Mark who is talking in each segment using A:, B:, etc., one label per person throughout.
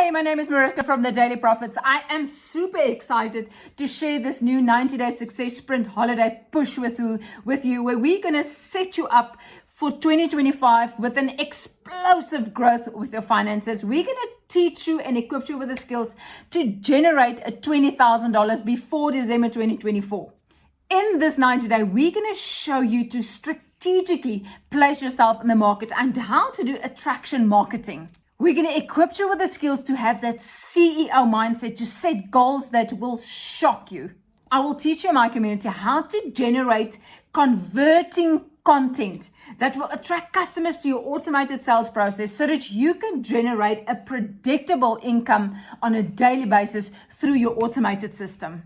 A: Hey, my name is Mariska from the Daily Profits. I am super excited to share this new 90-day success sprint holiday push with you, where we're going to set you up for 2025 with an explosive growth with your finances. We're going to teach you and equip you with the skills to generate a $20,000 before December 2024. In this 90-day, we're going to show you to strategically place yourself in the market and how to do attraction marketing. We're going to equip you with the skills to have that CEO mindset, to set goals that will shock you. I will teach you in my community how to generate converting content that will attract customers to your automated sales process so that you can generate a predictable income on a daily basis through your automated system.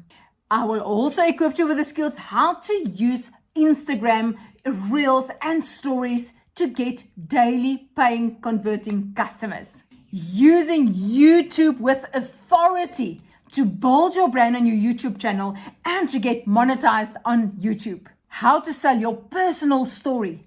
A: I will also equip you with the skills how to use Instagram, Reels, and Stories to get daily paying converting customers. Using YouTube with authority to build your brand on your YouTube channel and to get monetized on YouTube. How to sell your personal story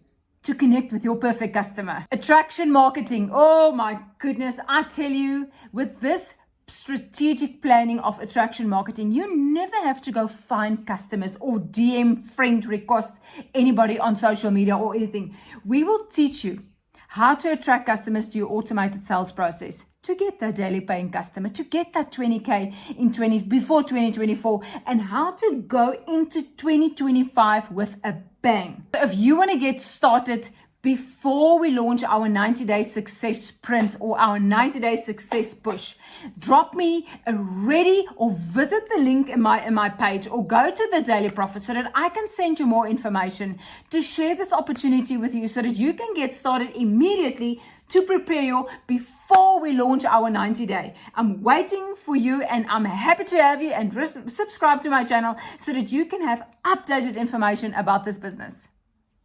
A: to connect with your perfect customer. Attraction marketing. Oh my goodness. I tell you, with this strategic planning of attraction marketing, you never have to go find customers or DM friend request anybody on social media or anything. We will teach you how to attract customers to your automated sales process, to get that daily paying customer, to get that 20K before 2024, and how to go into 2025 with a bang. So if you want to get started before we launch our 90-day success sprint or our 90-day success push, drop me a ready or visit the link in my page or go to the Daily Profit so that I can send you more information to share this opportunity with you so that you can get started immediately to prepare you before we launch our 90-day. I'm waiting for you and I'm happy to have you, and subscribe to my channel so that you can have updated information about this business.